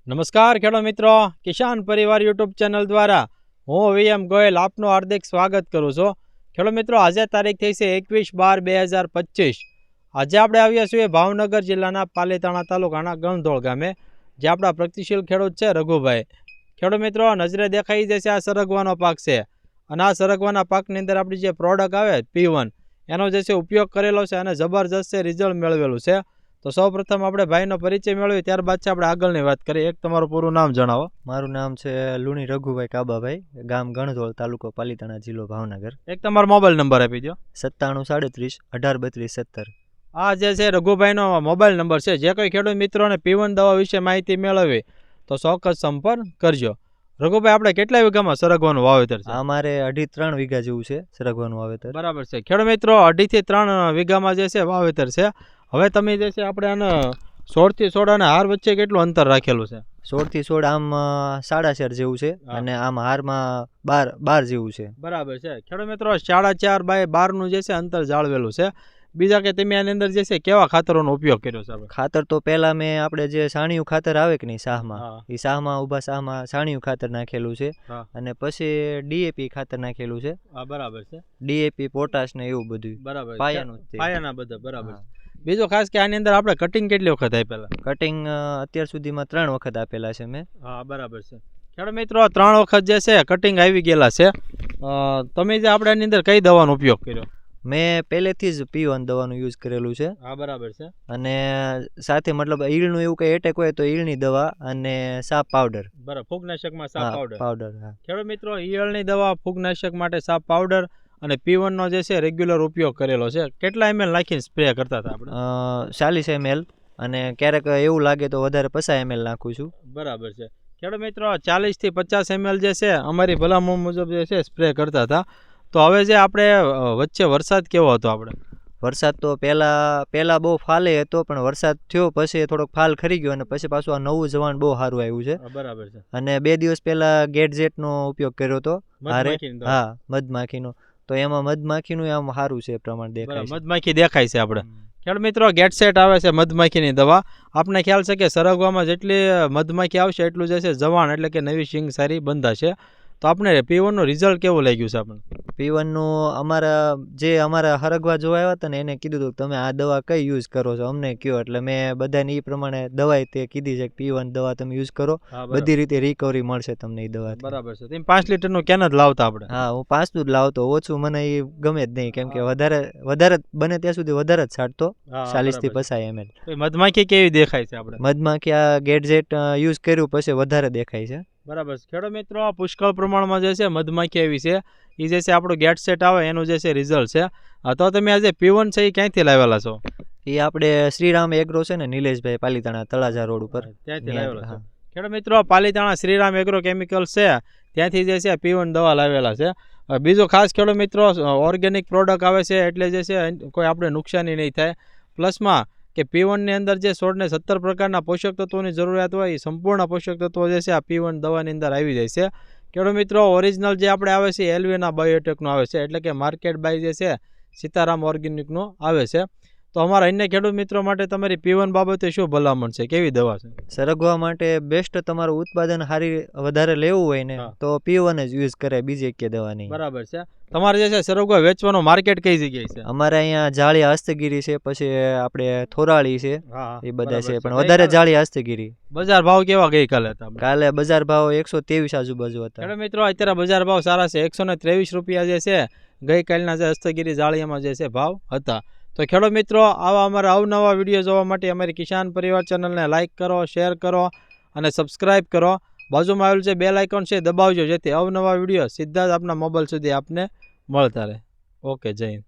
નમસ્કાર ખેડૂત મિત્રો, કિસાન પરિવાર યુટ્યુબ ચેનલ દ્વારા હું વીએમ ગોયલ આપનું હાર્દિક સ્વાગત કરું છું. ખેડૂત મિત્રો, આજે તારીખ થઈ છે 21/12/2025. આજે આપણે આવ્યા છીએ ભાવનગર જિલ્લાના પાલીતાણા તાલુકાના ગણધોળ ગામે, જે આપણા પ્રગતિશીલ ખેડૂત છે રઘુભાઈ. ખેડૂત મિત્રો, નજરે દેખાઈ જશે આ સરગવાનો પાક છે, અને આ સરગવાના પાકની અંદર આપણી જે પ્રોડક્ટ આવે P1 એનો જે છે ઉપયોગ કરેલો છે અને જબરજસ્ત રિઝલ્ટ મેળવેલું છે. તો સૌ પ્રથમ આપણે ભાઈનો પરિચય મેળવી, ત્યારબાદ છે આપણે આગળની વાત કરીએ. એક તમારું પૂરું નામ જણાવો. મારું નામ છે લુણી રઘુભાઈ કાબાભાઈ, ગામ ગણધોળ, તાલુકો પાલીતાણા, જિલ્લો ભાવનગર. એક તમારો મોબાઈલ નંબર આપી દો. 97 37 18 32 17. આ જે છે રઘુભાઈનો મોબાઈલ નંબર છે. જે કોઈ ખેડૂત મિત્રોને P1 દવા વિશે માહિતી મેળવવી તો ચોક્કસ સંપર્ક કરજો. રઘુભાઈ, આપણે કેટલા વીઘામાં સરગવાનું વાવેતર છે? અમારે 2.5-3 વીઘા જેવું છે સરગવાનું વાવેતર. બરાબર છે. ખેડૂત મિત્રો, 2.5 થી 3 વીઘામાં જે છે વાવેતર છે. હવે તમે જે છે આપણે આને 16 થી 16 અને હાર વચ્ચે કેટલું અંતર રાખેલું છે? 16 થી 16 આમ 4.5 જેવું છે, અને આમ હારમાં 12 જેવું છે. બરાબર છે. ખેડૂત મિત્રો, 4.5 બાય 12 નું જે છે અંતર જાળવેલું છે. બીજા કે તમે આની અંદર જે છે કેવા ખાતરોનો ઉપયોગ કર્યો છે? ખાતર તો પહેલા મેં આપણે જે સાણિયું ખાતર આવે કે નહીં શાહમાં, એ ઊભા શાહમાં સાણિયું ખાતર નાખેલું છે, અને પછી DAP ખાતર નાખેલું છે. બરાબર છે. DAP, પોટાશ ને એવું બધું. બરાબર. પાયાના બધા. બરાબર. બીજો ખાસ કે આની અંદર આપણે કટિંગ કેટલી વખત આપેલા? કટિંગ અત્યાર સુધીમાં 3 વખત આપેલા છે મેં. બરાબર છે. ખેડૂત મિત્રો, 3 વખત જે છે કટિંગ આવી ગયેલા છે. તમે જે આપણે આની અંદર કઈ દવાનો ઉપયોગ કર્યો? મેં પહેલેથી જ P1 દવાનું યુઝ કરેલું છે. બરાબર છે. અને સાથે મતલબ ઈળનું એવું કંઈ એટેક હોય તો ઈળની દવા અને સાપ પાવડર. બરાબર. ફૂગનાશકમાં સાપ પાવડર. ખેડૂત મિત્રો, ઈયળની દવા, ફૂગનાશક માટે સાપ પાવડર અને P1 નો જે છે રેગ્યુલર ઉપયોગ કરેલો છે. કેટલા ml નાખીને સ્પ્રે કરતા હતા આપણે? 40 ml, અને ક્યારેક એવું લાગે તો વધારે 50 ml નાખું છું. બરાબર છે. ખેડૂત મિત્રો, 40 થી 50 ml જે છે અમારી ભલામણ મુજબ જે છે સ્પ્રે કરતા હતા. તો હવે જે આપણે વચ્ચે વરસાદ કેવો હતો? આપણે વરસાદ તો પહેલા બહુ ફાલે હતો, પણ વરસાદ થયો પછી થોડોક ફાલ ખરી ગયો, અને પછી પાછું આ નવું જવાન બહુ સારું આવ્યું છે. બરાબર છે. અને 2 દિવસ પહેલા ગેટજેટનો ઉપયોગ કર્યો હતો. મધમાખીનો. તો એમાં મધમાખીનું આમ સારું છે પ્રમાણ દેખાય છે. મધમાખી દેખાય છે આપણે. ખેડૂત મિત્રો, ગેટ સેટ આવે છે મધમાખીની દવા. આપને ખ્યાલ છે કે સરગવામાં જેટલી મધમાખી આવશે એટલું જે છે જવાન એટલે કે નવી શીંગ સારી બંધાશે. તો આપણે P1 નું રિઝલ્ટ કેવું લાગ્યું છે? આપણે P1 નું અમારા હરગવા જોવા આવ્યા હતા ને, એને કીધું હતું તમે આ દવા કઈ યુઝ કરો છો, અમને કયો. એટલે મેં બધાને એ પ્રમાણે દવા તે કીધી છે કે P1 દવા તમે યુઝ કરો, બધી રીતે રિકવરી મળશે તમને એ દવા. બરાબર છે. તમે 5 લીટરનું કેન જ લાવતા? આપણે હું 5 નું જ લાવતો, ઓછું મને એ ગમે જ નહીં, કેમ કે વધારે બને ત્યાં સુધી વધારે જ છાંટતો, 40 થી 50 ml. મધમાખી કેવી દેખાય છે? આપણે મધમાખી આ ગેટજેટ યુઝ કર્યું પછી વધારે દેખાય છે. બરાબર. ખેડૂત મિત્રો, પુષ્કળ પ્રમાણમાં જે છે મધમાખી આવી છે. એ જે છે આપણું ગેટ સેટ આવે એનું જે છે રિઝલ્ટ છે. તો તમે આજે P1 છે એ ક્યાંથી લાવેલા છો? એ આપણે શ્રીરામ એગ્રો છે ને, નિલેશભાઈ, પાલીતાણા તળાજા રોડ ઉપર, ત્યાંથી લાવેલા છે. ખેડૂત મિત્રો, પાલીતાણા શ્રીરામ એગ્રો કેમિકલ્સ છે, ત્યાંથી જે છે P1 દવા લાવેલા છે. બીજો ખાસ ખેડૂત મિત્રો, ઓર્ગેનિક પ્રોડક્ટ આવે છે એટલે જે છે કોઈ આપણે નુકસાની નહીં થાય. પ્લસમાં કે P1 ની અંદર જે છોડને 17 પ્રકારના પોષક તત્વોની જરૂરિયાત હોય, એ સંપૂર્ણ પોષક તત્વો જે છે આ P1 દવાની અંદર આવી જાય છે. ખેડૂત મિત્રો, ઓરિજિનલ જે આપણે આવે છે એલ્વેના બાયોટેકનો આવે છે, એટલે કે માર્કેટ બાય જે છે સીતારામ ઓર્ગેનિકનો આવે છે. તો અમારા અન્ય ખેડૂત મિત્રો માટે તમારી P1 બાબતે શું ભલામણ છે? કેવી દવા છે? સરગવા માટે બેસ્ટ તમારું ઉત્પાદન વધારે લેવું હોય ને તો P1 જ યુઝ કરે, બીજી એક દવા નહીં. બરાબર છે. તમારે જે છે સરગવા વેચવાનો માર્કેટ કઈ જગ્યાએ છે? અમારે અહીંયા જાળી હસ્તગીરી છે, પછી આપણે થોરાળી છે, એ બધા છે, પણ વધારે જાળી હસ્તગીરી. બજાર ભાવ કેવા ગઈકાલે હતા? કાલે બજાર ભાવ 123 આજુબાજુ હતા. ખેડૂત મિત્રો, અત્યારે બજાર ભાવ સારા છે. 123 રૂપિયા જે છે ગઈકાલના જે હસ્તગીરી જાળીમાં જે છે ભાવ હતા. તો ખેડૂત મિત્રો, આવા અમારા અવનવા વિડીયો જોવા માટે અમારી કિસાન પરિવાર ચેનલને લાઇક કરો, શેર કરો અને સબસ્ક્રાઇબ કરો. બાજુમાં આવેલું છે બેલ આઇકોન છે, દબાવજો, જેથી અવનવા વિડીયો સીધા જ આપના મોબાઈલ સુધી આપને મળતા રહે. ઓકે, જય હિન્દ.